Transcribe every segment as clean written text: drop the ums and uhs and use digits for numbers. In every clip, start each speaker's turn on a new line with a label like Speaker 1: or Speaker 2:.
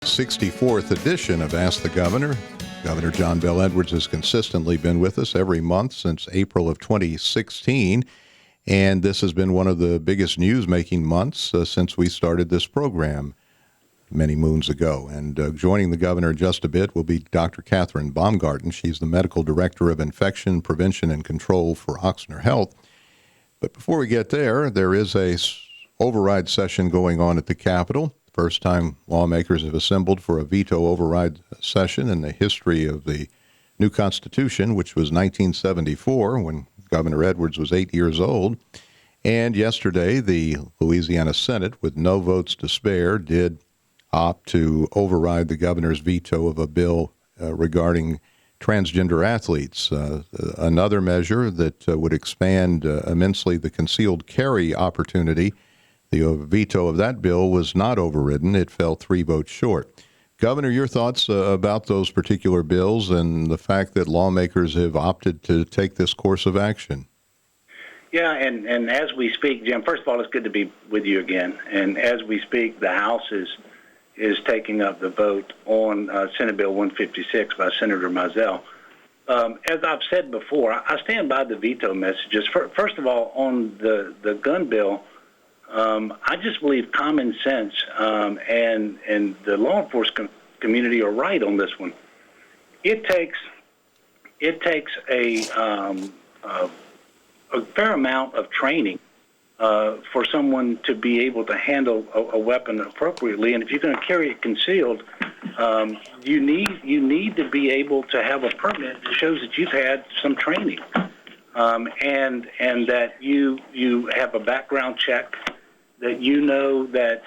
Speaker 1: 64th edition of Ask the Governor. Governor John Bel Edwards has consistently been with us every month since April of 2016, and this has been one of the biggest news-making months since we started this program many moons ago. And joining the governor in just a bit will be Dr. Catherine Baumgarten. She's the Medical Director of Infection Prevention and Control for Ochsner Health. But before we get there, there is a override session going on at the Capitol. First time lawmakers have assembled for a veto override session in the history of the new Constitution, which was 1974 when Governor Edwards was 8 years old. And yesterday, the Louisiana Senate, with no votes to spare, did opt to override the governor's veto of a bill regarding transgender athletes, another measure that would expand immensely the concealed carry opportunity. The veto of that bill was not overridden. It fell 3 votes short. Governor, your thoughts about those particular bills and the fact that lawmakers have opted to take this course of action?
Speaker 2: Yeah, and as we speak, Jim, first of all, it's good to be with you again. And as we speak, the House is taking up the vote on Senate Bill 156 by Senator Mizell. As I've said before, I stand by the veto messages. First of all, on the gun bill, I just believe common sense and the law enforcement community are right on this one. It takes a fair amount of training for someone to be able to handle a weapon appropriately, and if you're going to carry it concealed, you need to be able to have a permit that shows that you've had some training, and that you have a background check, that you know that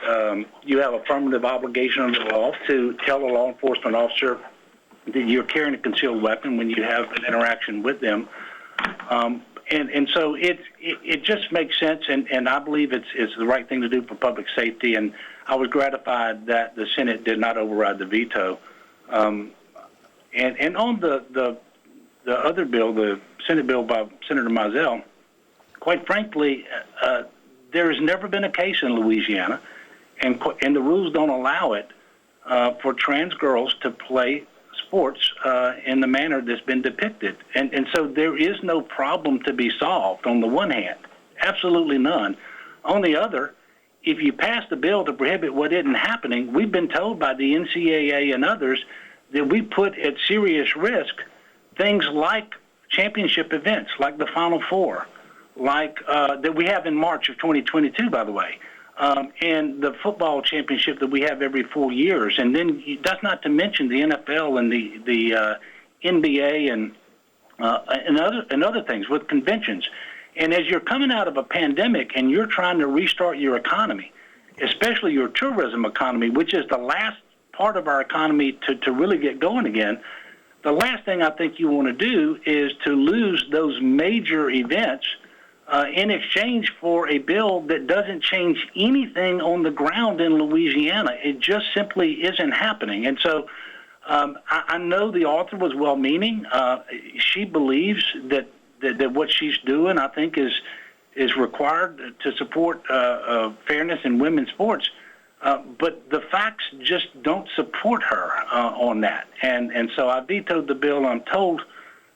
Speaker 2: you have affirmative obligation under law to tell a law enforcement officer that you're carrying a concealed weapon when you have an interaction with them. And so it just makes sense, and I believe it's the right thing to do for public safety, and I was gratified that the Senate did not override the veto. And on the other bill, the Senate bill by Senator Mizell, quite frankly, there has never been a case in Louisiana, and the rules don't allow it, for trans girls to play sports in the manner that's been depicted. And so there is no problem to be solved on the one hand, absolutely none. On the other, if you pass the bill to prohibit what isn't happening, we've been told by the NCAA and others that we put at serious risk things like championship events, like the Final Four, like that we have in March of 2022, by the way, and the football championship that we have every 4 years. And then that's not to mention the NFL and the NBA and other things with conventions. And as you're coming out of a pandemic and you're trying to restart your economy, especially your tourism economy, which is the last part of our economy to really get going again, the last thing I think you want to do is to lose those major events in exchange for a bill that doesn't change anything on the ground in Louisiana. It just simply isn't happening. And so I know the author was well-meaning. She believes that what she's doing, I think, is required to support fairness in women's sports. But the facts just don't support her on that. And so I vetoed the bill. I'm told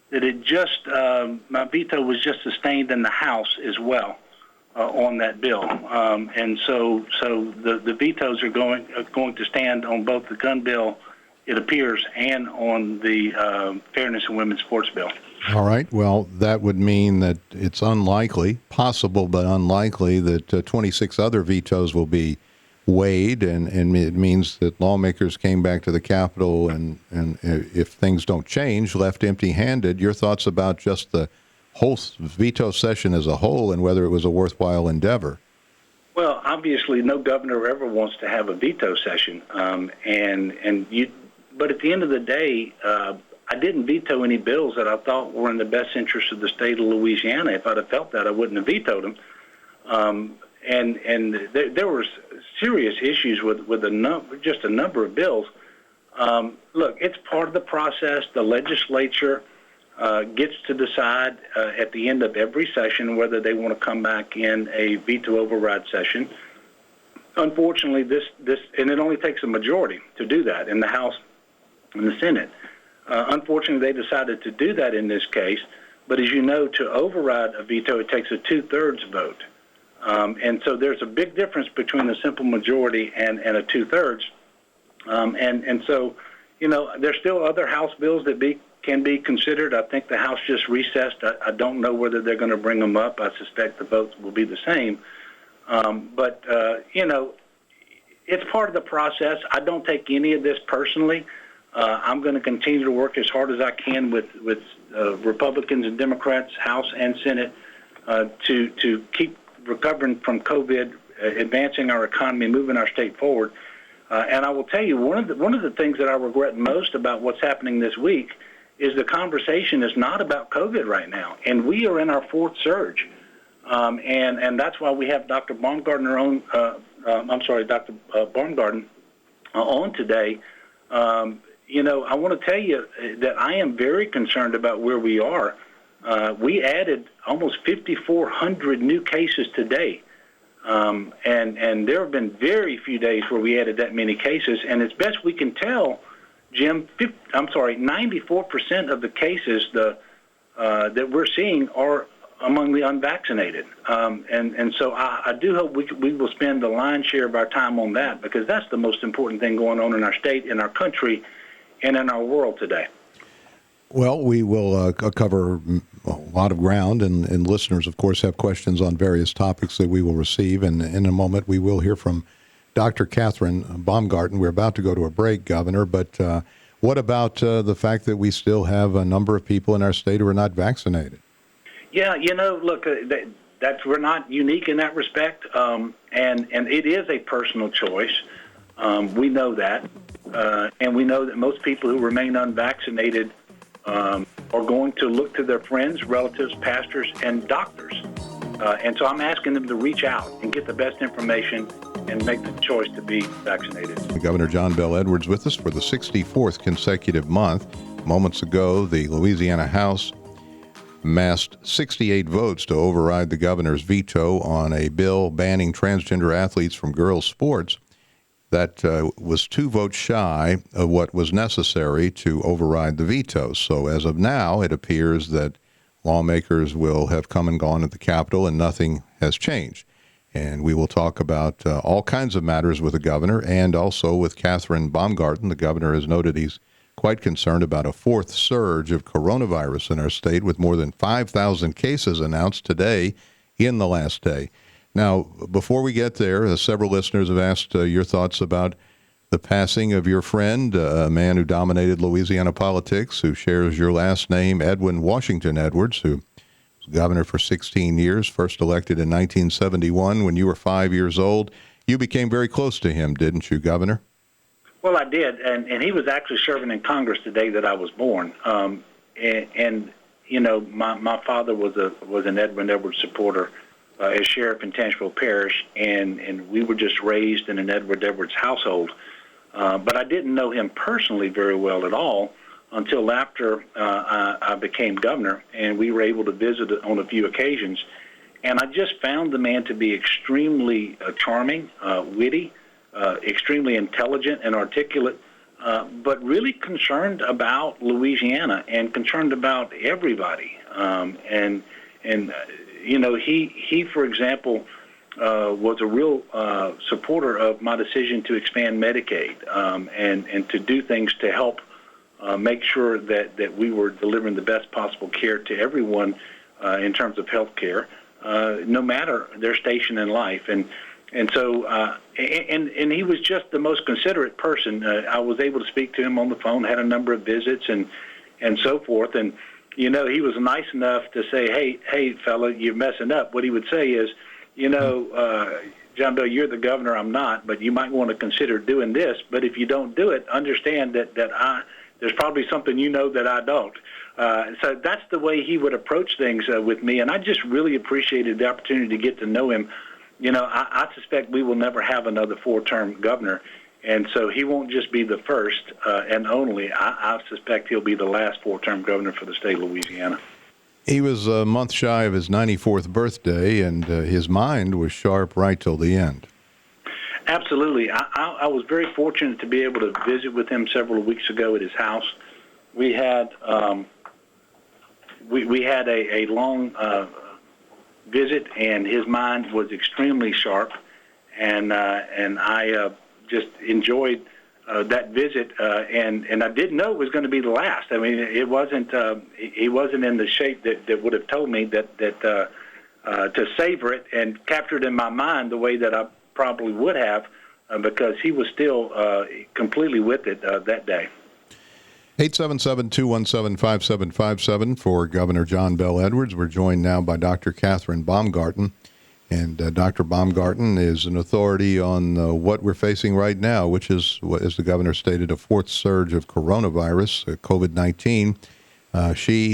Speaker 2: that my veto was just sustained in the House as well on that bill. And so the vetoes are going to stand on both the gun bill, it appears, and on the fairness in women's sports bill.
Speaker 1: All right. Well, that would mean that it's unlikely, possible but unlikely, that 26 other vetoes will be weighed, and it means that lawmakers came back to the Capitol and if things don't change, left empty-handed. Your thoughts about just the whole veto session as a whole and whether it was a worthwhile endeavor?
Speaker 2: Well, obviously, no governor ever wants to have a veto session, but at the end of the day, I didn't veto any bills that I thought were in the best interest of the state of Louisiana. If I'd have felt that, I wouldn't have vetoed them. And there were serious issues with just a number of bills. Look, it's part of the process. The legislature gets to decide at the end of every session whether they want to come back in a veto override session. unfortunately, this and it only takes a majority to do that in the House and the Senate. Unfortunately, they decided to do that in this case. But as you know, to override a veto, it takes a 2/3 vote. And so there's a big difference between a simple majority and a 2/3. And so, there's still other House bills that can be considered. I think the House just recessed. I don't know whether they're going to bring them up. I suspect the votes will be the same. But it's part of the process. I don't take any of this personally. I'm going to continue to work as hard as I can with Republicans and Democrats, House and Senate, to keep recovering from COVID, advancing our economy, moving our state forward. And I will tell you, one of the things that I regret most about what's happening this week is the conversation is not about COVID right now, and we are in our fourth surge. And that's why we have Dr. Baumgarten Dr. Baumgarten on today. I want to tell you that I am very concerned about where we are. We added almost 5,400 new cases today. And there have been very few days where we added that many cases. And as best we can tell, Jim, 94% of the cases that we're seeing are among the unvaccinated. And so I do hope we will spend the lion's share of our time on that, because that's the most important thing going on in our state, in our country, and in our world today.
Speaker 1: Well, we will cover a lot of ground, and listeners, of course, have questions on various topics that we will receive. And in a moment, we will hear from Dr. Catherine Baumgarten. We're about to go to a break, Governor, but what about the fact that we still have a number of people in our state who are not vaccinated? Yeah,
Speaker 2: look, we're not unique in that respect, and it is a personal choice. We know that, and we know that most people who remain unvaccinated are going to look to their friends, relatives, pastors, and doctors. And so I'm asking them to reach out and get the best information and make the choice to be vaccinated.
Speaker 1: Governor John Bel Edwards with us for the 64th consecutive month. Moments ago, the Louisiana House amassed 68 votes to override the governor's veto on a bill banning transgender athletes from girls' sports. That was 2 votes shy of what was necessary to override the veto. So as of now, it appears that lawmakers will have come and gone at the Capitol and nothing has changed. And we will talk about all kinds of matters with the governor and also with Catherine Baumgarten. The governor has noted he's quite concerned about a 4th surge of coronavirus in our state, with more than 5,000 cases announced today in the last day. Now, before we get there, several listeners have asked your thoughts about the passing of your friend, a man who dominated Louisiana politics, who shares your last name, Edwin Washington Edwards, who was governor for 16 years, first elected in 1971 when you were 5 years old. You became very close to him, didn't you, Governor?
Speaker 2: Well, I did, and he was actually serving in Congress the day that I was born. My father was an Edwin Edwards supporter as sheriff in Tangipahoa Parish, and we were just raised in an Edward Edwards household. But I didn't know him personally very well at all until after I became governor, and we were able to visit on a few occasions. And I just found the man to be extremely charming, witty, extremely intelligent and articulate, but really concerned about Louisiana and concerned about everybody. He, for example, was a real supporter of my decision to expand Medicaid and to do things to help make sure that we were delivering the best possible care to everyone in terms of health care, no matter their station in life. And so he was just the most considerate person. I was able to speak to him on the phone, had a number of visits and so forth. And, he was nice enough to say, hey, fella, you're messing up. What he would say is, John Bell, you're the governor, I'm not, but you might want to consider doing this. But if you don't do it, understand that there's probably something that I don't. So that's the way he would approach things with me. And I just really appreciated the opportunity to get to know him. I suspect we will never have another 4-term governor. And so he won't just be the first and only. I suspect he'll be the last 4-term governor for the state of Louisiana.
Speaker 1: He was a month shy of his 94th birthday, and his mind was sharp right till the end.
Speaker 2: Absolutely. I was very fortunate to be able to visit with him several weeks ago at his house. We had we had a long visit, and his mind was extremely sharp, and I just enjoyed that visit, and I didn't know it was going to be the last. I mean, it wasn't he wasn't in the shape that would have told me that to savor it and capture it in my mind the way that I probably would have, because he was still completely with it that day.
Speaker 1: 877-217-5757 for Governor John Bel Edwards. We're joined now by Dr. Catherine Baumgarten. And Dr. Baumgarten is an authority on what we're facing right now, which is, as the governor stated, a fourth surge of coronavirus, COVID-19.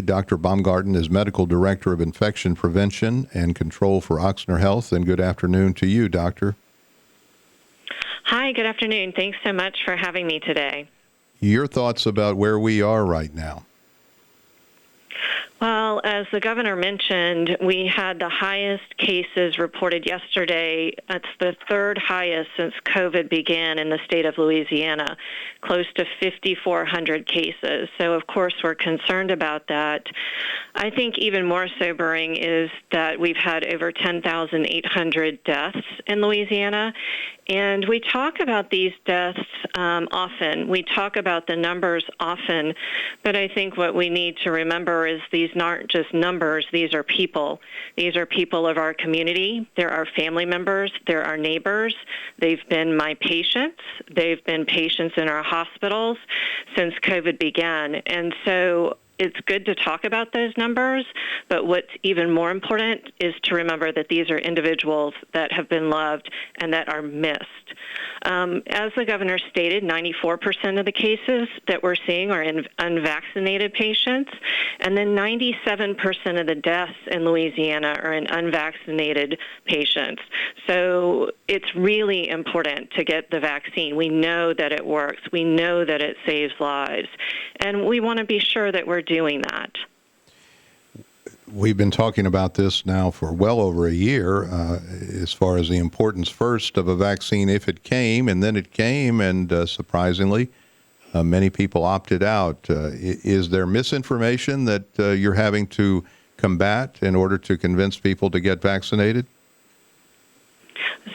Speaker 1: Dr. Baumgarten, is Medical Director of Infection Prevention and Control for Ochsner Health. And good afternoon to you, Doctor.
Speaker 3: Hi, good afternoon. Thanks so much for having me today.
Speaker 1: Your thoughts about where we are right now?
Speaker 3: Well, as the governor mentioned, we had the highest cases reported yesterday. It's the third highest since COVID began in the state of Louisiana, close to 5,400 cases. So, of course, we're concerned about that. I think even more sobering is that we've had over 10,800 deaths in Louisiana. And we talk about these deaths often. We talk about the numbers often, but I think what we need to remember is these aren't just numbers, these are people. These are people of our community. They're our family members. They're our neighbors. They've been my patients. They've been patients in our hospitals since COVID began. And so it's good to talk about those numbers, but what's even more important is to remember that these are individuals that have been loved and that are missed. As the governor stated, 94% of the cases that we're seeing are in unvaccinated patients, and then 97% of the deaths in Louisiana are in unvaccinated patients. So it's really important to get the vaccine. We know that it works. We know that it saves lives, and we want to be sure that we're doing that.
Speaker 1: We've been talking about this now for well over a year, as far as the importance first of a vaccine if it came, and then it came, and surprisingly, many people opted out. Is there misinformation that you're having to combat in order to convince people to get vaccinated?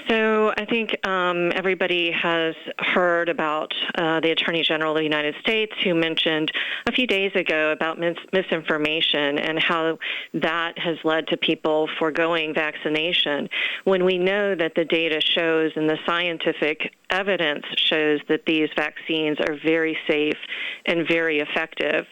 Speaker 3: So I think everybody has heard about the Attorney General of the United States, who mentioned a few days ago about misinformation and how that has led to people foregoing vaccination, when we know that the data shows and the scientific evidence shows that these vaccines are very safe and very effective.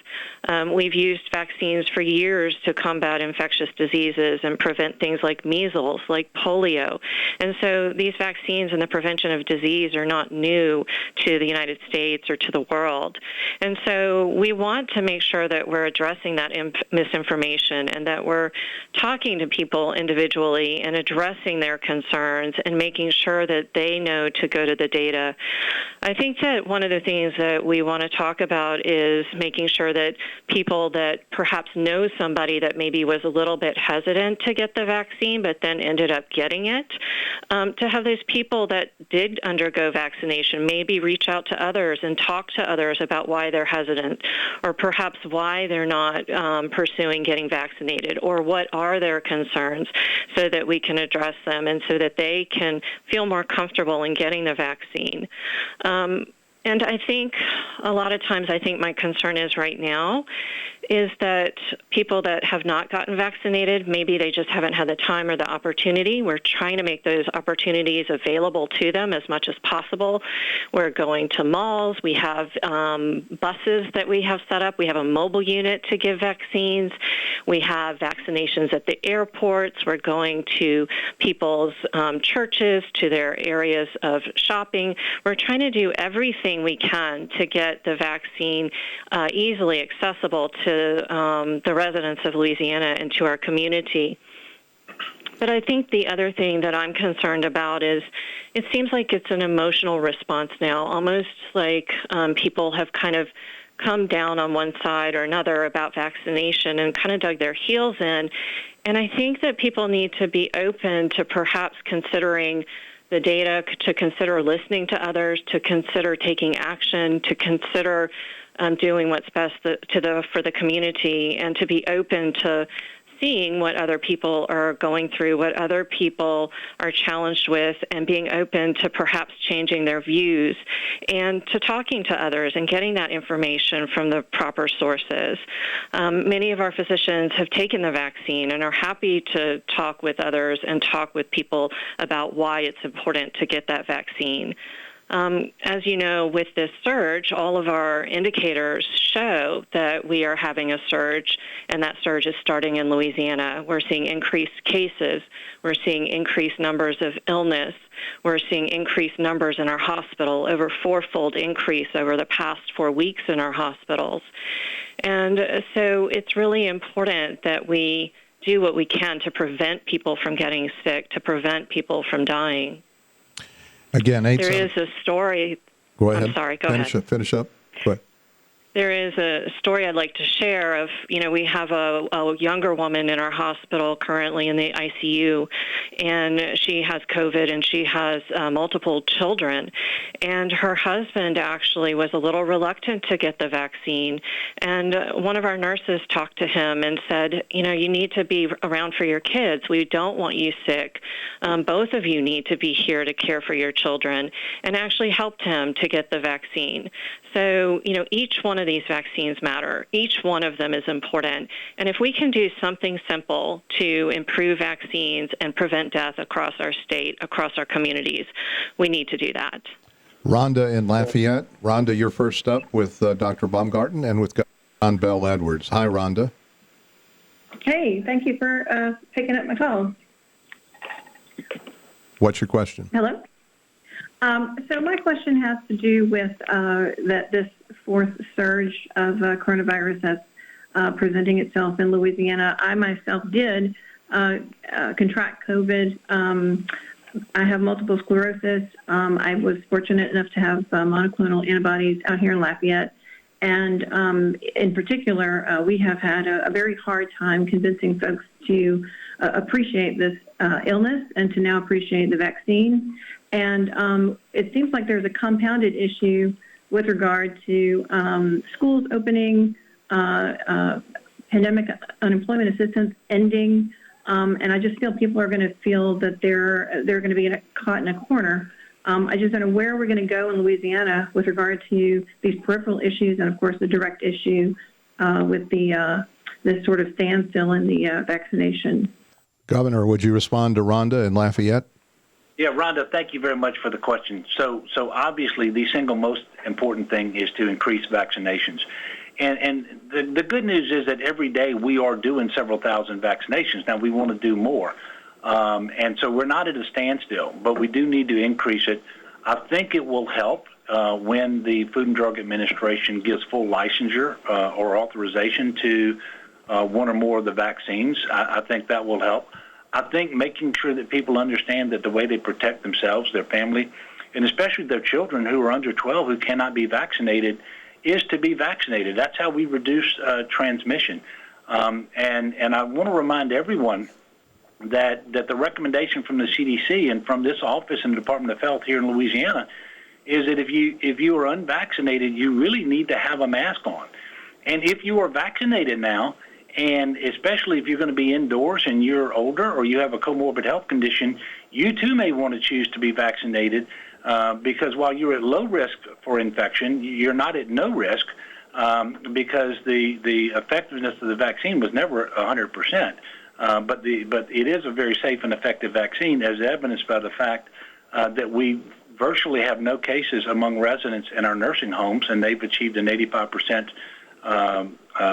Speaker 3: We've used vaccines for years to combat infectious diseases and prevent things like measles, like polio. And so these vaccines and the prevention of disease are not new to the United States or to the world. And so we want to make sure that we're addressing that misinformation and that we're talking to people individually and addressing their concerns and making sure that they know to go to the data. I think that one of the things that we want to talk about is making sure that people that perhaps know somebody that maybe was a little bit hesitant to get the vaccine but then ended up getting it, to have those people that did undergo vaccination maybe reach out to others and talk to others about why they're hesitant, or perhaps why they're not pursuing getting vaccinated, or what are their concerns, so that we can address them and so that they can feel more comfortable in getting the vaccine. And I think a lot of times, I think my concern is right now is that people that have not gotten vaccinated, maybe they just haven't had the time or the opportunity. We're trying to make those opportunities available to them as much as possible. We're going to malls. We have buses that we have set up. We have a mobile unit to give vaccines. We have vaccinations at the airports. We're going to people's churches, to their areas of shopping. We're trying to do everything we can to get the vaccine easily accessible to the residents of Louisiana and to our community. But I think the other thing that I'm concerned about is it seems like it's an emotional response now, almost like people have kind of come down on one side or another about vaccination and kind of dug their heels in. And I think that people need to be open to perhaps considering the data, to consider listening to others, to consider taking action, to consider doing what's best for the community, and to be open to seeing what other people are going through, what other people are challenged with, and being open to perhaps changing their views, and to talking to others and getting that information from the proper sources. Many of our physicians have taken the vaccine and are happy to talk with others and talk with people about why it's important to get that vaccine. As you know, with this surge, all of our indicators show that we are having a surge, and that surge is starting in Louisiana. We're seeing increased cases. We're seeing increased numbers of illness. We're seeing increased numbers in our hospital, over fourfold increase over the past 4 weeks in our hospitals. And so it's really important that we do what we can to prevent people from getting sick, to prevent people from dying.
Speaker 1: Again,
Speaker 3: there is a story.
Speaker 1: Go ahead.
Speaker 3: I'm sorry, go ahead.
Speaker 1: Finish up. Go ahead.
Speaker 3: There is a story I'd like to share of, we have a younger woman in our hospital currently in the ICU, and she has COVID, and she has multiple children. And her husband actually was a little reluctant to get the vaccine. And one of our nurses talked to him and said, you need to be around for your kids. We don't want you sick. Both of you need to be here to care for your children, and actually helped him to get the vaccine. So, each one of these vaccines matter. Each one of them is important. And if we can do something simple to improve vaccines and prevent death across our state, across our communities, we need to do that.
Speaker 1: Rhonda in Lafayette. Rhonda, you're first up with Dr. Baumgarten and with John Bell Edwards. Hi, Rhonda.
Speaker 4: Hey, thank you for picking up my call.
Speaker 1: What's your question?
Speaker 4: Hello. So my question has to do with that this fourth surge of coronavirus that's presenting itself in Louisiana. I myself did contract COVID. I have multiple sclerosis. I was fortunate enough to have monoclonal antibodies out here in Lafayette. And in particular, we have had a very hard time convincing folks to appreciate this illness and to now appreciate the vaccine. And it seems like there's a compounded issue with regard to schools opening, pandemic unemployment assistance ending, and I just feel people are going to feel that they're going to be caught in a corner. I just don't know where we're going to go in Louisiana with regard to these peripheral issues and, of course, the direct issue with this sort of standstill in the vaccination.
Speaker 1: Governor, would you respond to Rhonda in Lafayette?
Speaker 2: Yeah, Rhonda, thank you very much for the question. So obviously, the single most important thing is to increase vaccinations. And the good news is that every day we are doing several thousand vaccinations. Now, we want to do more. And so we're not at a standstill, but we do need to increase it. I think it will help when the Food and Drug Administration gives full licensure or authorization to one or more of the vaccines. I think that will help. I think making sure that people understand that the way they protect themselves, their family, and especially their children who are under 12 who cannot be vaccinated is to be vaccinated. That's how we reduce transmission. And I want to remind everyone that the recommendation from the CDC and from this office and the Department of Health here in Louisiana is that if you are unvaccinated, you really need to have a mask on. And if you are vaccinated now, and especially if you're going to be indoors and you're older or you have a comorbid health condition, you too may want to choose to be vaccinated because while you're at low risk for infection, you're not at no risk because the effectiveness of the vaccine was never 100%. But it is a very safe and effective vaccine, as evidenced by the fact that we virtually have no cases among residents in our nursing homes, and they've achieved an 85%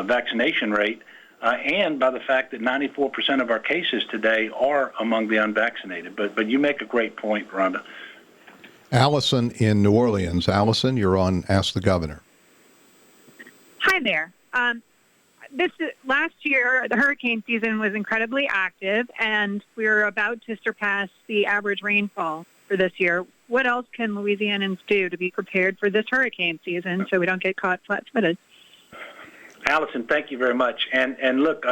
Speaker 2: vaccination rate, and by the fact that 94% of our cases today are among the unvaccinated. But you make a great point, Rhonda.
Speaker 1: Allison in New Orleans. Allison, you're on Ask the Governor.
Speaker 5: Hi there. Last year, the hurricane season was incredibly active, and we're about to surpass the average rainfall for this year. What else can Louisianans do to be prepared for this hurricane season so we don't get caught flat-footed?
Speaker 2: Allison, thank you very much. And look,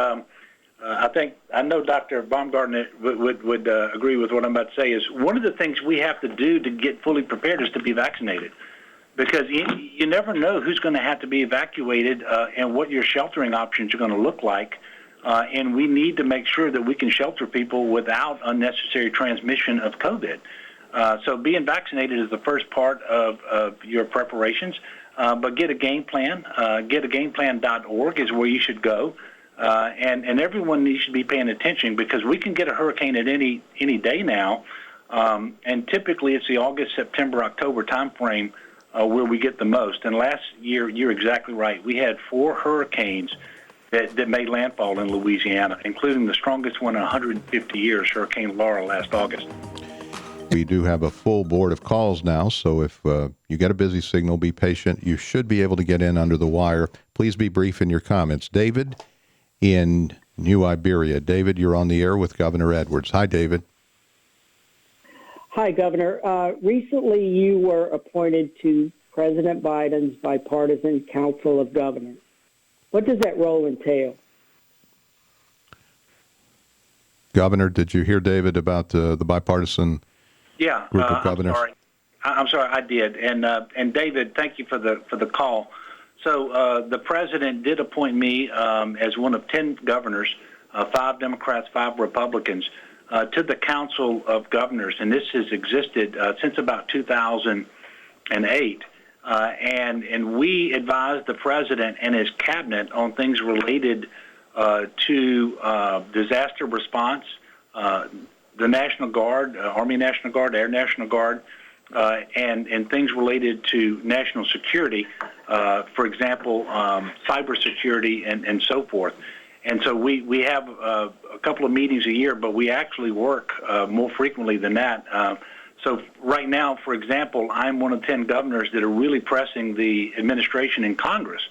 Speaker 2: I know Dr. Baumgarten would agree with what I'm about to say. Is one of the things we have to do to get fully prepared is to be vaccinated, because you never know who's going to have to be evacuated and what your sheltering options are going to look like. And we need to make sure that we can shelter people without unnecessary transmission of COVID. So being vaccinated is the first part of your preparations. But get a game plan. Getagameplan.org is where you should go. And everyone needs to be paying attention, because we can get a hurricane at any day now. And typically it's the August, September, October time frame where we get the most. And last year, you're exactly right. We had 4 hurricanes that made landfall in Louisiana, including the strongest one in 150 years, Hurricane Laura, last August.
Speaker 1: We do have a full board of calls now, so if you get a busy signal, be patient. You should be able to get in under the wire. Please be brief in your comments. David in New Iberia. David, you're on the air with Governor Edwards. Hi, David.
Speaker 6: Hi, Governor. Recently, you were appointed to President Biden's Bipartisan Council of Governors. What does that role entail?
Speaker 1: Governor, did you hear, David, about the bipartisan group of governors?
Speaker 2: I'm sorry, I did. And David, thank you for the call. So the president did appoint me as one of 10 governors, 5 Democrats, 5 Republicans, to the Council of Governors, and this has existed since about 2008. And we advise the president and his cabinet on things related to disaster response, the National Guard, Army National Guard, Air National Guard, and things related to national security, for example, cybersecurity and so forth. And so we have a couple of meetings a year, but we actually work more frequently than that. So right now, for example, I'm one of 10 governors that are really pressing the administration in Congress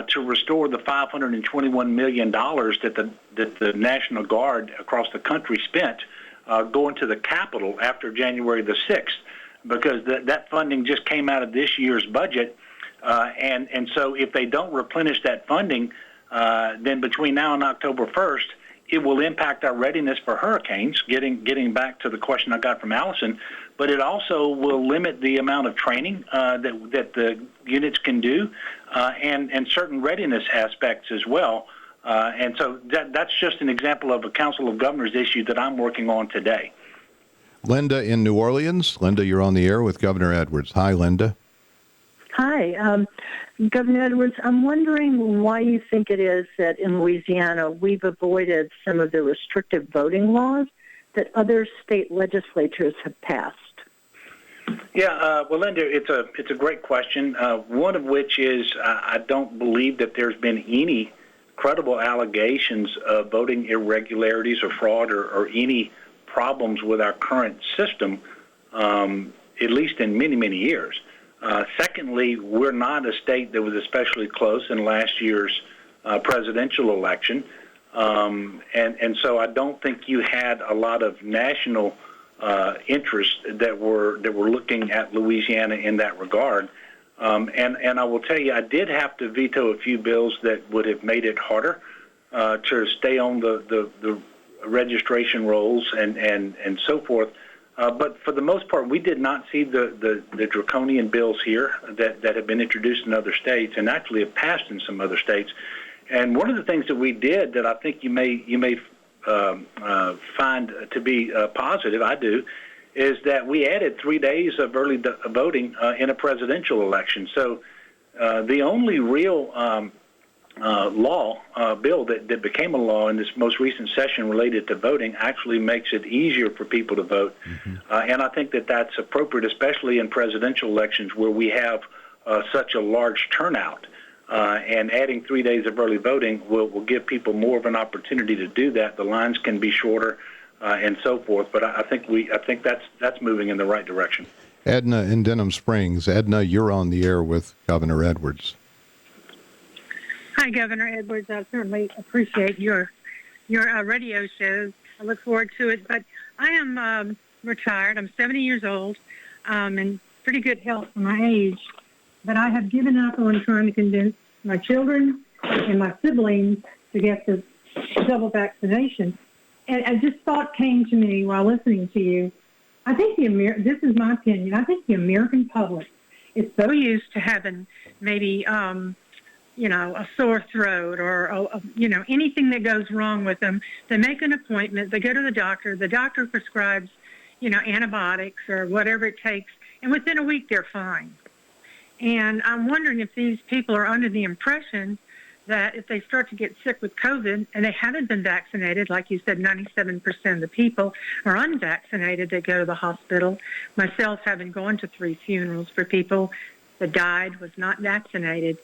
Speaker 2: to restore the $521 million that the National Guard across the country spent going to the Capitol after January the 6th, because that funding just came out of this year's budget. And so if they don't replenish that funding, then between now and October 1st, it will impact our readiness for hurricanes, getting back to the question I got from Allison, but it also will limit the amount of training that the units can do and certain readiness aspects as well. And so that's just an example of a Council of Governors issue that I'm working on today.
Speaker 1: Linda in New Orleans. Linda, you're on the air with Governor Edwards. Hi, Linda.
Speaker 7: Hi, Governor Edwards. I'm wondering why you think it is that in Louisiana we've avoided some of the restrictive voting laws that other state legislatures have passed.
Speaker 2: Yeah, well, Linda, it's a great question. One of which is I don't believe that there's been any credible allegations of voting irregularities or fraud or any problems with our current system, at least in many, many years. Secondly, we're not a state that was especially close in last year's presidential election, and so I don't think you had a lot of national interests that were looking at Louisiana in that regard. And I will tell you, I did have to veto a few bills that would have made it harder to stay on the registration rolls and so forth. But for the most part, we did not see the draconian bills here that have been introduced in other states and actually have passed in some other states. And one of the things that we did that I think you may find to be positive, I do, is that we added 3 days of early voting in a presidential election. So the only real bill that became a law in this most recent session related to voting actually makes it easier for people to vote. Mm-hmm. And I think that that's appropriate, especially in presidential elections where we have such a large turnout. And adding 3 days of early voting will give people more of an opportunity to do that. The lines can be shorter and so forth. But I think that's moving in the right direction.
Speaker 1: Edna in Denham Springs. Edna, you're on the air with Governor Edwards.
Speaker 5: Hi, Governor Edwards. I certainly appreciate your radio shows. I look forward to it. But I am retired. I'm 70 years old and pretty good health for my age. But I have given up on trying to convince my children and my siblings to get the
Speaker 4: double vaccination. And this thought came to me while listening to you. I think this is my opinion, I think the American public is so used to having maybe, a sore throat or, anything that goes wrong with them. They make an appointment, they go to the doctor prescribes, antibiotics or whatever it takes, and within a week they're fine. And I'm wondering if these people are under the impression that if they start to get sick with COVID and they haven't been vaccinated, like you said, 97% of the people are unvaccinated that go to the hospital. Myself, having gone to 3 funerals for people that died, was not vaccinated.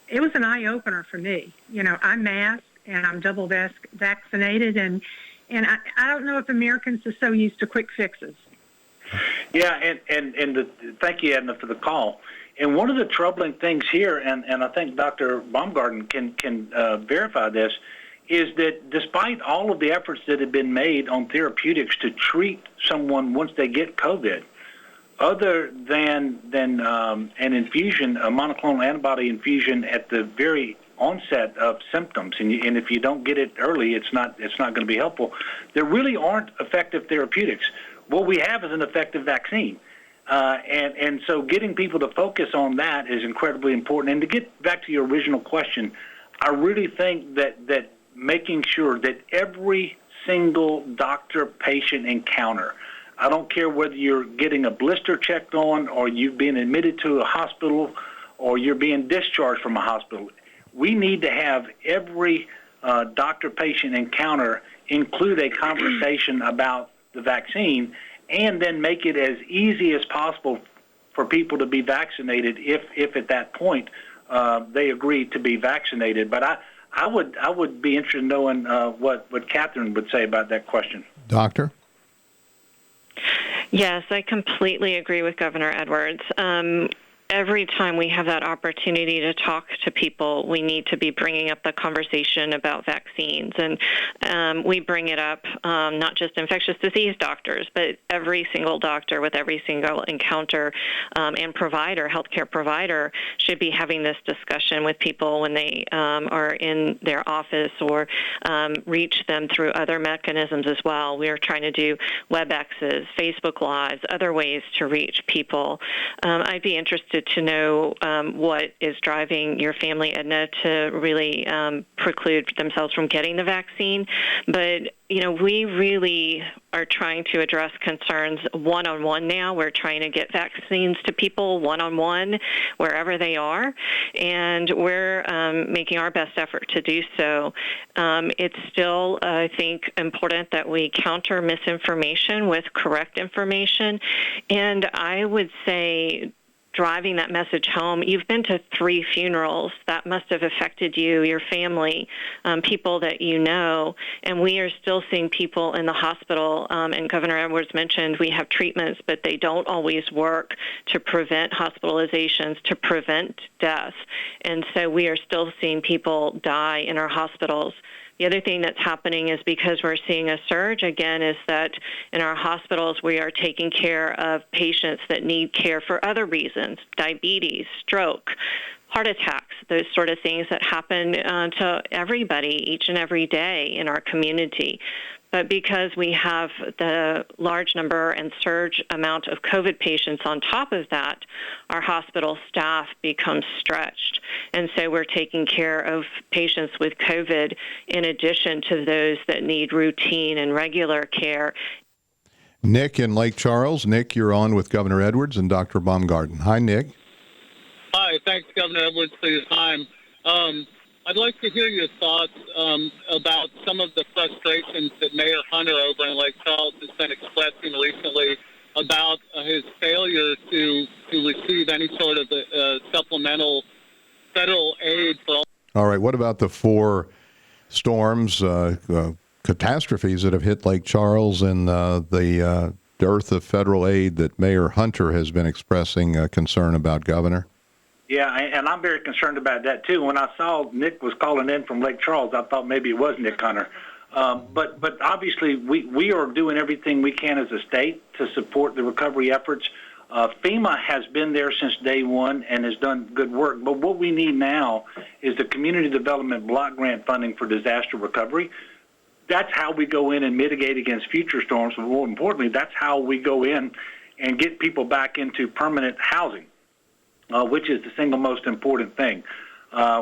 Speaker 4: It was an eye-opener for me. I'm masked and I'm double vaccinated, and I don't know if Americans are so used to quick fixes.
Speaker 2: Yeah, thank you, Edna, for the call. And one of the troubling things here, and I think Dr. Baumgarten can verify this, is that despite all of the efforts that have been made on therapeutics to treat someone once they get COVID, other than an infusion, a monoclonal antibody infusion at the very onset of symptoms, and if you don't get it early, it's not going to be helpful. There really aren't effective therapeutics. What we have is an effective vaccine. And so getting people to focus on that is incredibly important. And to get back to your original question, I really think that making sure that every single doctor-patient encounter, I don't care whether you're getting a blister checked on or you've been admitted to a hospital or you're being discharged from a hospital, we need to have every doctor-patient encounter include a conversation about the vaccine, and then make it as easy as possible for people to be vaccinated if at that point they agree to be vaccinated. But I would be interested in knowing what Catherine would say about that question.
Speaker 1: Doctor?
Speaker 3: Yes, I completely agree with Governor Edwards. Every time we have that opportunity to talk to people, we need to be bringing up the conversation about vaccines. And we bring it up, not just infectious disease doctors, but every single doctor with every single encounter and provider, healthcare provider, should be having this discussion with people when they are in their office or reach them through other mechanisms as well. We are trying to do WebExes, Facebook Lives, other ways to reach people. I'd be interested to know what is driving your family, Edna, to really preclude themselves from getting the vaccine. But, we really are trying to address concerns one-on-one now. We're trying to get vaccines to people one-on-one wherever they are, and we're making our best effort to do so. It's still, I think, important that we counter misinformation with correct information, and I would say driving that message home. You've been to 3 funerals. That must have affected you, your family, people that you know. And we are still seeing people in the hospital. And Governor Edwards mentioned we have treatments, but they don't always work to prevent hospitalizations, to prevent death. And so we are still seeing people die in our hospitals. The other thing that's happening is because we're seeing a surge, again, is that in our hospitals we are taking care of patients that need care for other reasons, diabetes, stroke, heart attacks, those sort of things that happen to everybody each and every day in our community. But because we have the large number and surge amount of COVID patients on top of that, our hospital staff becomes stretched. And so we're taking care of patients with COVID in addition to those that need routine and regular care.
Speaker 1: Nick in Lake Charles. Nick, you're on with Governor Edwards and Dr. Baumgarten. Hi, Nick.
Speaker 8: Hi, thanks, Governor Edwards, for your time. I'd like to hear your thoughts about some of the frustrations that Mayor Hunter over in Lake Charles has been expressing recently about his failure to receive any sort of supplemental federal aid for all.
Speaker 1: All right, what about the 4 storms, catastrophes that have hit Lake Charles and the dearth of federal aid that Mayor Hunter has been expressing concern about, Governor?
Speaker 2: Yeah, and I'm very concerned about that, too. When I saw Nick was calling in from Lake Charles, I thought maybe it was Nick Hunter. But obviously, we are doing everything we can as a state to support the recovery efforts. FEMA has been there since day one and has done good work. But what we need now is the Community Development Block Grant funding for disaster recovery. That's how we go in and mitigate against future storms. But more importantly, that's how we go in and get people back into permanent housing, which is the single most important thing.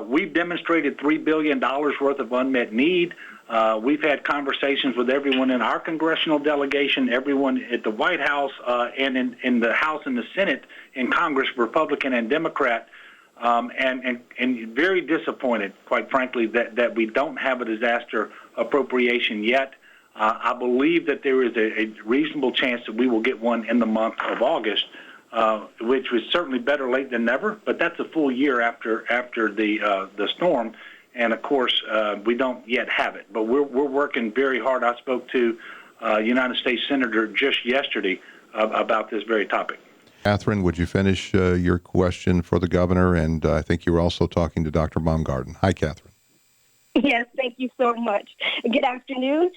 Speaker 2: We've demonstrated $3 billion worth of unmet need. We've had conversations with everyone in our congressional delegation, everyone at the White House, and in the House and the Senate, in Congress, Republican and Democrat, and very disappointed, quite frankly, that we don't have a disaster appropriation yet. I believe that there is a reasonable chance that we will get one in the month of August, which was certainly better late than never, but that's a full year after the storm. And, of course, we don't yet have it. But we're working very hard. I spoke to United States Senator just yesterday about this very topic.
Speaker 1: Catherine, would you finish your question for the governor? And I think you were also talking to Dr. Baumgarten. Hi, Catherine.
Speaker 9: Yes, thank you so much. Good afternoon.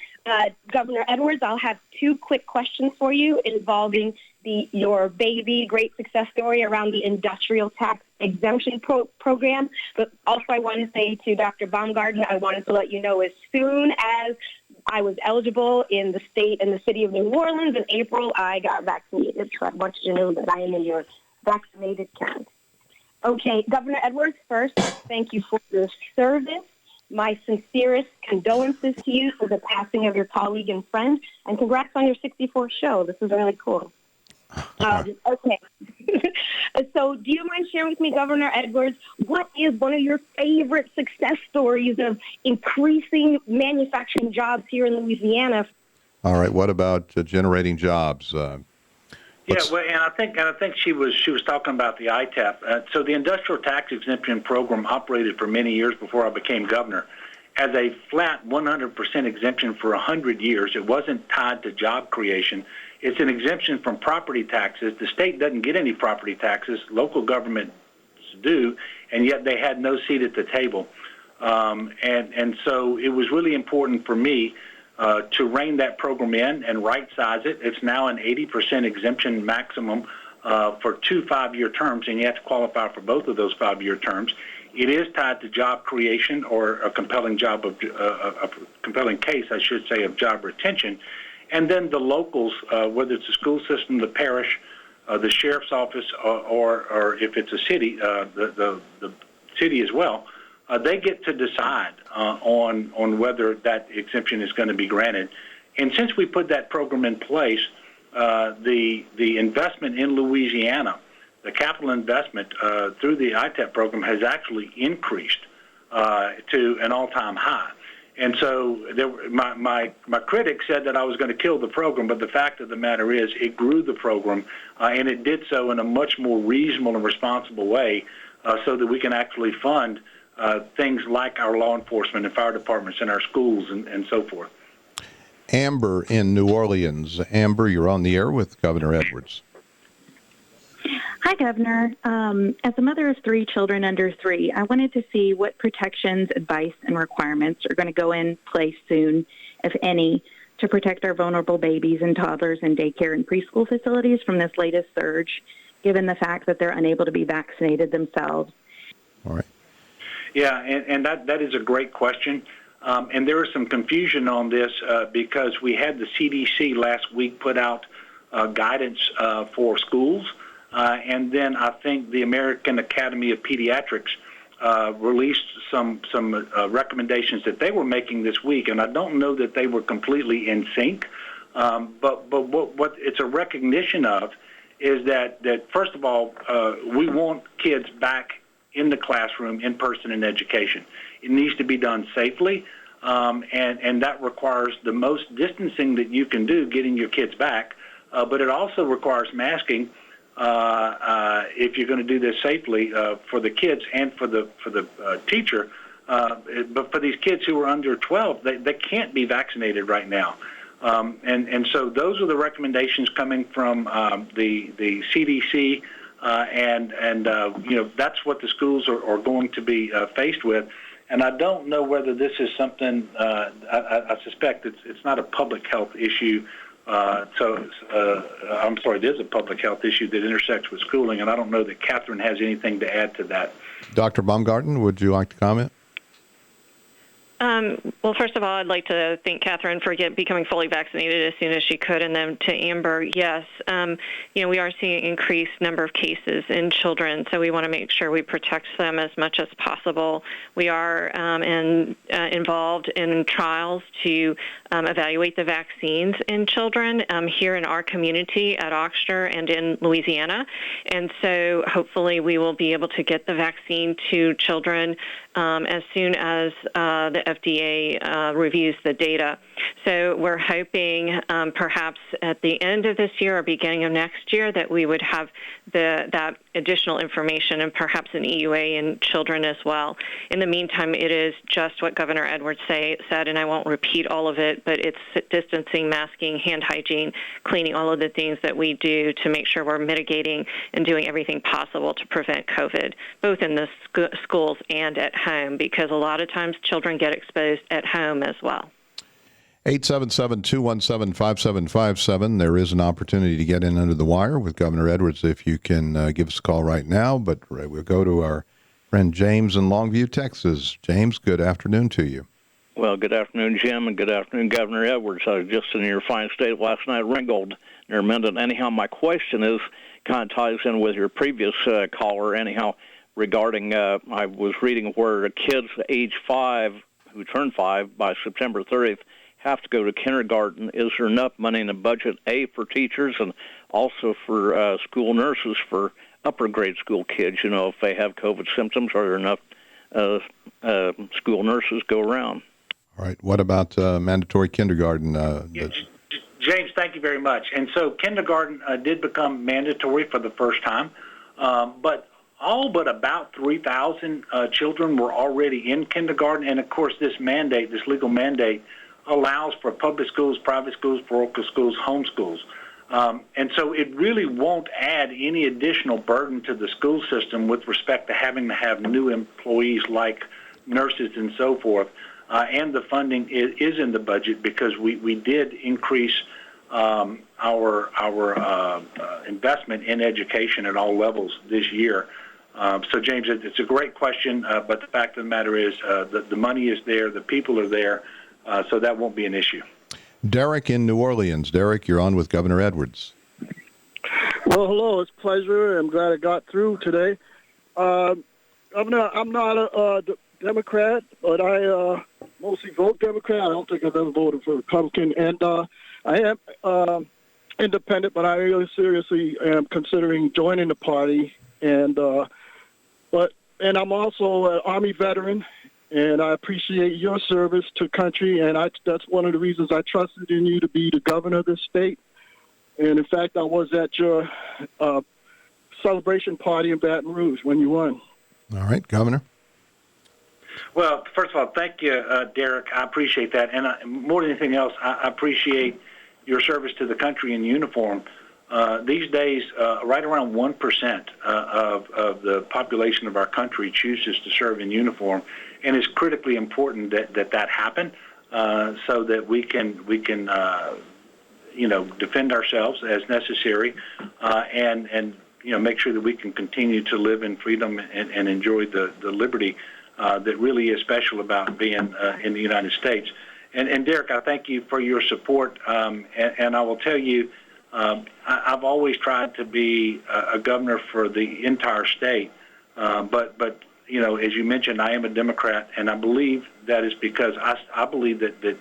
Speaker 9: Governor Edwards, I'll have two quick questions for you involving your baby great success story around the industrial tax exemption program. But also I want to say to Dr. Baumgarten, I wanted to let you know as soon as I was eligible in the state and the city of New Orleans in April, I got vaccinated. So I want you to know that I am in your vaccinated count. Okay, Governor Edwards, first, thank you for your service. My sincerest condolences to you for the passing of your colleague and friend, and congrats on your 64th show. This is really cool. Okay. So do you mind sharing with me, Governor Edwards, what is one of your favorite success stories of increasing manufacturing jobs here in Louisiana?
Speaker 1: All right. What about generating jobs?
Speaker 2: Yeah, well, and I think she was talking about the ITAP. So the industrial tax exemption program operated for many years before I became governor as a flat 100% exemption for 100 years. It wasn't tied to job creation. It's an exemption from property taxes. The state doesn't get any property taxes. Local governments do, and yet they had no seat at the table. And so it was really important for me to rein that program in and right-size it. It's now an 80% exemption maximum for 2 5-year terms, and you have to qualify for both of those 5-year terms. It is tied to job creation or a compelling compelling case, I should say, of job retention. And then the locals, whether it's the school system, the parish, the sheriff's office, or if it's a city, the city as well, they get to decide on whether that exemption is going to be granted. And since we put that program in place, the investment in Louisiana, the capital investment through the ITAP program has actually increased to an all-time high. And so my critics said that I was going to kill the program, but the fact of the matter is it grew the program, and it did so in a much more reasonable and responsible way so that we can actually fund things like our law enforcement and fire departments in our schools and so forth.
Speaker 1: Amber in New Orleans. Amber, you're on the air with Governor Edwards.
Speaker 10: Hi, Governor. As a mother of 3 children under 3, I wanted to see what protections, advice, and requirements are going to go in place soon, if any, to protect our vulnerable babies and toddlers in daycare and preschool facilities from this latest surge, given the fact that they're unable to be vaccinated themselves.
Speaker 1: All right.
Speaker 2: Yeah, and that is a great question. And there is some confusion on this because we had the CDC last week put out guidance for schools. And then I think the American Academy of Pediatrics released some recommendations that they were making this week, and I don't know that they were completely in sync. But what it's a recognition of is that first of all, we want kids back in the classroom, in person in education. It needs to be done safely, and that requires the most distancing that you can do, getting your kids back. But it also requires masking. If you're going to do this safely for the kids and for the teacher, but for these kids who are under 12, they can't be vaccinated right now, and so those are the recommendations coming from the CDC, and that's what the schools are going to be faced with. And I don't know whether this is something. I suspect it's not a public health issue. I'm sorry, it is a public health issue that intersects with schooling, and I don't know that Catherine has anything to add to that.
Speaker 1: Dr. Baumgarten, would you like to comment?
Speaker 3: Well, first of all, I'd like to thank Catherine for becoming fully vaccinated as soon as she could. And then to Amber, yes, we are seeing an increased number of cases in children, so we want to make sure we protect them as much as possible. We are involved in trials to evaluate the vaccines in children here in our community at Oxter and in Louisiana. And so hopefully we will be able to get the vaccine to children as soon as the FDA reviews the data. So we're hoping perhaps at the end of this year or beginning of next year that we would have that additional information and perhaps an EUA in children as well. In the meantime, it is just what Governor Edwards said, and I won't repeat all of it, but it's distancing, masking, hand hygiene, cleaning, all of the things that we do to make sure we're mitigating and doing everything possible to prevent COVID, both in the schools and at home, because a lot of times children get exposed at home as well.
Speaker 1: 877-217-5757. There is an opportunity to get in under the wire with Governor Edwards if you can give us a call right now. But we'll go to our friend James in Longview, Texas. James, good afternoon to you.
Speaker 11: Well, good afternoon, Jim, and good afternoon, Governor Edwards. I was just in your fine state last night, Ringgold, near Minden. Anyhow, my question is kind of ties in with your previous caller. Anyhow, regarding, I was reading where kids age 5 who turn 5 by September 30th have to go to kindergarten. Is there enough money in the budget, A, for teachers and also for school nurses for upper grade school kids? You know, if they have COVID symptoms, are there enough school nurses go around?
Speaker 1: All right. What about mandatory kindergarten?
Speaker 2: James, thank you very much. And so kindergarten did become mandatory for the first time, but all but about 3,000 children were already in kindergarten. And, of course, this legal mandate, allows for public schools, private schools, parochial schools, homeschools. And so it really won't add any additional burden to the school system with respect to having to have new employees like nurses and so forth. And the funding is in the budget because we did increase our investment in education at all levels this year. So, James, it's a great question, but the fact of the matter is the money is there, the people are there, so that won't be an issue.
Speaker 1: Derek in New Orleans. Derek, you're on with Governor Edwards.
Speaker 12: Well, hello. It's a pleasure. I'm glad I got through today. I'm not a Democrat, but I mostly vote Democrat. I don't think I've ever voted for Republican. And I am independent, but I really seriously am considering joining the party. And I'm also an Army veteran. And I appreciate your service to country, and that's one of the reasons I trusted in you to be the governor of this state. And, in fact, I was at your celebration party in Baton Rouge when you won.
Speaker 1: All right, Governor.
Speaker 2: Well, first of all, thank you, Derek. I appreciate that. And more than anything else, I appreciate your service to the country in uniform. These days, right around 1% of the population of our country chooses to serve in uniform. And it's critically important that happen so that we can defend ourselves as necessary and make sure that we can continue to live in freedom and enjoy the liberty that really is special about being in the United States. And Derek, I thank you for your support. And I will tell you, I've always tried to be a governor for the entire state, but as you mentioned, I am a Democrat, and I believe that is because I believe that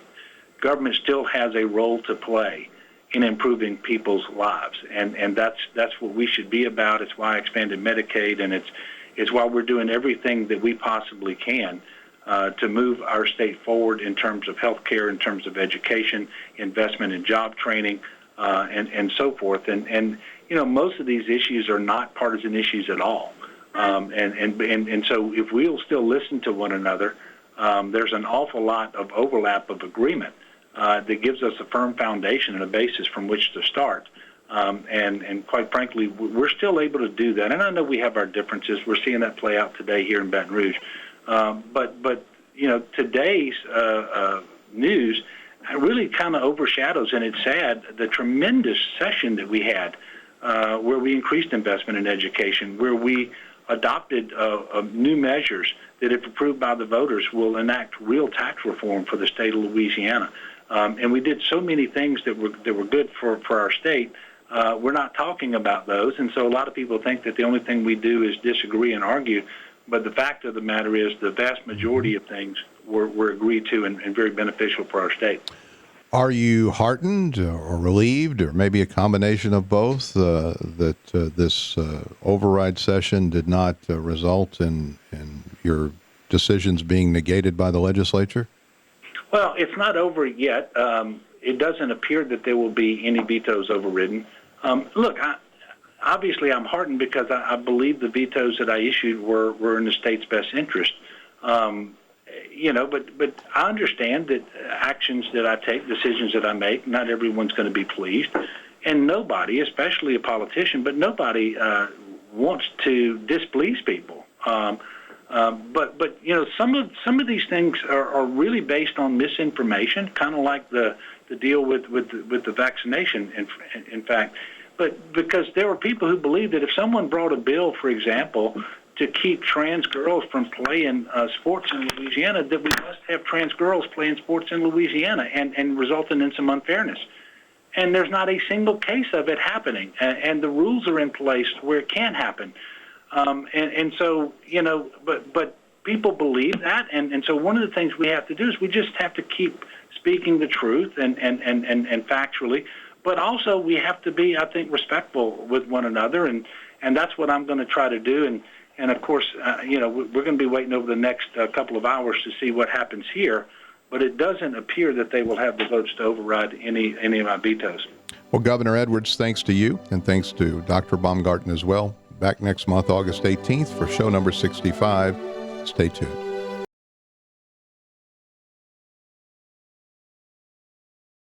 Speaker 2: government still has a role to play in improving people's lives, and that's what we should be about. It's why I expanded Medicaid, and it's why we're doing everything that we possibly can to move our state forward in terms of health care, in terms of education, investment in job training, and so forth. And most of these issues are not partisan issues at all. And so if we'll still listen to one another, there's an awful lot of overlap of agreement that gives us a firm foundation and a basis from which to start. And quite frankly, we're still able to do that. And I know we have our differences. We're seeing that play out today here in Baton Rouge. But today's news really kind of overshadows, and it's sad, the tremendous session that we had where we increased investment in education, where we adopted new measures that, if approved by the voters, will enact real tax reform for the state of Louisiana. And we did so many things that were good for our state. We're not talking about those, and so a lot of people think that the only thing we do is disagree and argue. But the fact of the matter is the vast majority of things were agreed to and very beneficial for our state.
Speaker 1: Are you heartened or relieved, or maybe a combination of both, that this override session did not result in your decisions being negated by the legislature?
Speaker 2: Well, it's not over yet. It doesn't appear that there will be any vetoes overridden. Look, obviously I'm heartened because I believe the vetoes that I issued were in the state's best interest. But I understand that actions that I take, decisions that I make, not everyone's going to be pleased. And nobody, especially a politician, but nobody wants to displease people. But some of these things are really based on misinformation, kind of like the deal with the vaccination, in fact. But because there were people who believed that if someone brought a bill, for example, to keep trans girls from playing sports in Louisiana, that we must have trans girls playing sports in Louisiana, and resulting in some unfairness. And there's not a single case of it happening, and the rules are in place where it can happen. But people believe that, and so one of the things we have to do is we just have to keep speaking the truth and factually, but also we have to be, I think, respectful with one another, and that's what I'm going to try to do. And of course, we're going to be waiting over the next couple of hours to see what happens here, but it doesn't appear that they will have the votes to override any of my vetoes.
Speaker 1: Well, Governor Edwards, thanks to you, and thanks to Dr. Baumgarten as well. Back next month, August 18th, for show number 65. Stay tuned.